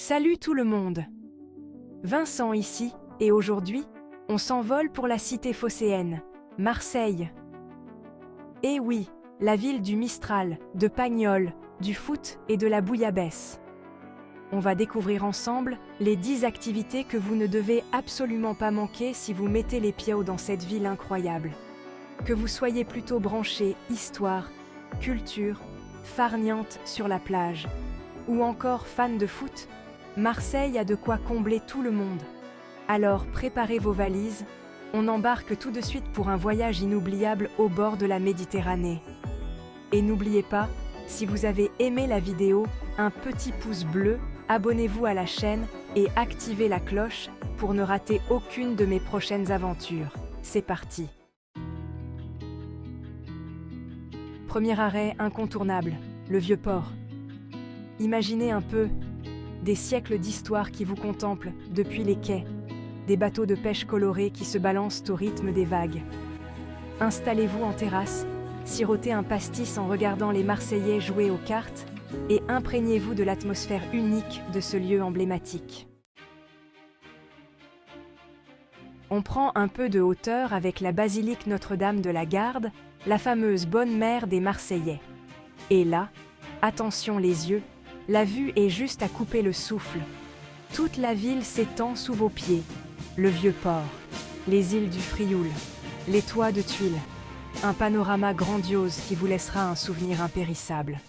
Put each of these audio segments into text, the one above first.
Salut tout le monde! Vincent ici, et aujourd'hui, on s'envole pour la cité phocéenne, Marseille. Eh oui, la ville du Mistral, de Pagnol, du foot et de la bouillabaisse. On va découvrir ensemble les 10 activités que vous ne devez absolument pas manquer si vous mettez les pieds dans cette ville incroyable. Que vous soyez plutôt branché histoire, culture, farniente sur la plage, ou encore fan de foot, Marseille a de quoi combler tout le monde. Alors préparez vos valises, on embarque tout de suite pour un voyage inoubliable au bord de la Méditerranée. Et n'oubliez pas, si vous avez aimé la vidéo, un petit pouce bleu, abonnez-vous à la chaîne et activez la cloche pour ne rater aucune de mes prochaines aventures. C'est parti! Premier arrêt incontournable, le Vieux-Port. Imaginez un peu des siècles d'histoire qui vous contemplent depuis les quais, des bateaux de pêche colorés qui se balancent au rythme des vagues. Installez-vous en terrasse, sirotez un pastis en regardant les Marseillais jouer aux cartes et imprégnez-vous de l'atmosphère unique de ce lieu emblématique. On prend un peu de hauteur avec la basilique Notre-Dame de la Garde, la fameuse bonne mère des Marseillais. Et là, attention les yeux, la vue est juste à couper le souffle. Toute la ville s'étend sous vos pieds. Le Vieux-Port, les îles du Frioul, les toits de Tuiles. Un panorama grandiose qui vous laissera un souvenir impérissable.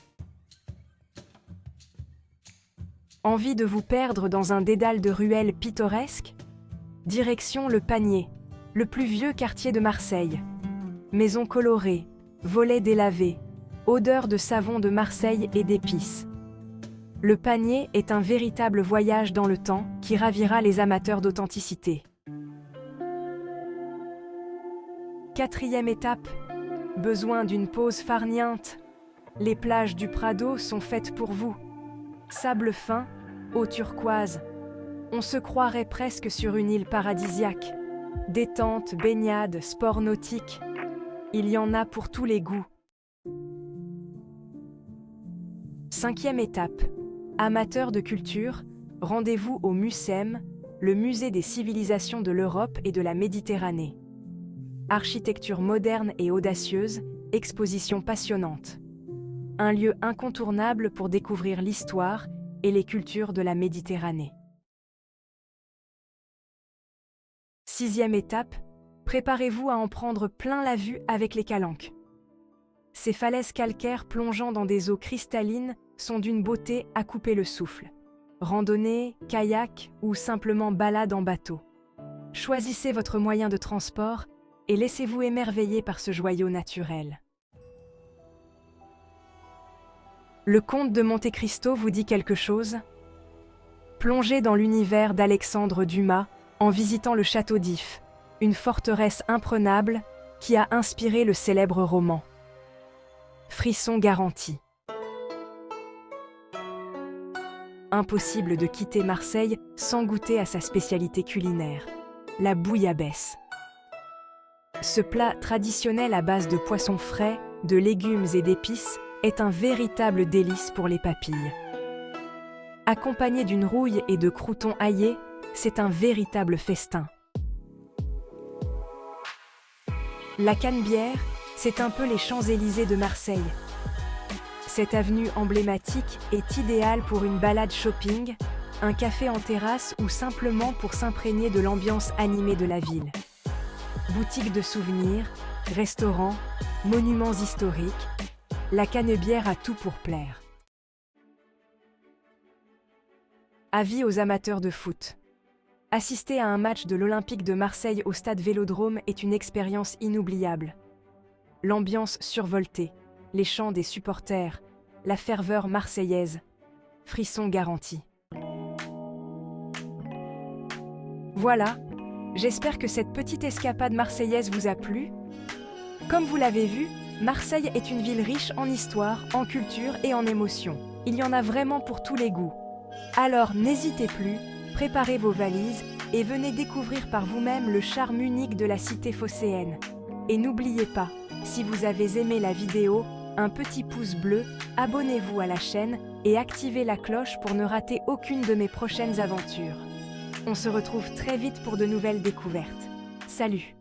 Envie de vous perdre dans un dédale de ruelles pittoresques? Direction le Panier, le plus vieux quartier de Marseille. Maisons colorées, volets délavés, odeur de savon de Marseille et d'épices. Le Panier est un véritable voyage dans le temps qui ravira les amateurs d'authenticité. Quatrième étape, besoin d'une pause farniente. Les plages du Prado sont faites pour vous. Sable fin, eau turquoise. On se croirait presque sur une île paradisiaque. Détente, baignade, sport nautique. Il y en a pour tous les goûts. Cinquième étape. Amateurs de culture, rendez-vous au MUCEM, le musée des civilisations de l'Europe et de la Méditerranée. Architecture moderne et audacieuse, exposition passionnante. Un lieu incontournable pour découvrir l'histoire et les cultures de la Méditerranée. Sixième étape, préparez-vous à en prendre plein la vue avec les calanques. Ces falaises calcaires plongeant dans des eaux cristallines sont d'une beauté à couper le souffle. Randonnée, kayak ou simplement balade en bateau. Choisissez votre moyen de transport et laissez-vous émerveiller par ce joyau naturel. Le Comte de Monte Cristo vous dit quelque chose? Plongez dans l'univers d'Alexandre Dumas en visitant le château d'If, une forteresse imprenable qui a inspiré le célèbre roman. Frisson garanti. Impossible de quitter Marseille sans goûter à sa spécialité culinaire, la bouillabaisse. Ce plat traditionnel à base de poissons frais, de légumes et d'épices est un véritable délice pour les papilles. Accompagné d'une rouille et de croûtons aillés, c'est un véritable festin. La Canebière, c'est un peu les Champs-Élysées de Marseille. Cette avenue emblématique est idéale pour une balade shopping, un café en terrasse ou simplement pour s'imprégner de l'ambiance animée de la ville. Boutiques de souvenirs, restaurants, monuments historiques, la Canebière a tout pour plaire. Avis aux amateurs de foot. Assister à un match de l'Olympique de Marseille au stade Vélodrome est une expérience inoubliable. L'ambiance survoltée, les chants des supporters, la ferveur marseillaise, frisson garanti. Voilà, j'espère que cette petite escapade marseillaise vous a plu. Comme vous l'avez vu, Marseille est une ville riche en histoire, en culture et en émotions. Il y en a vraiment pour tous les goûts. Alors n'hésitez plus, préparez vos valises et venez découvrir par vous-même le charme unique de la cité phocéenne. Et n'oubliez pas, si vous avez aimé la vidéo, un petit pouce bleu, abonnez-vous à la chaîne et activez la cloche pour ne rater aucune de mes prochaines aventures. On se retrouve très vite pour de nouvelles découvertes. Salut!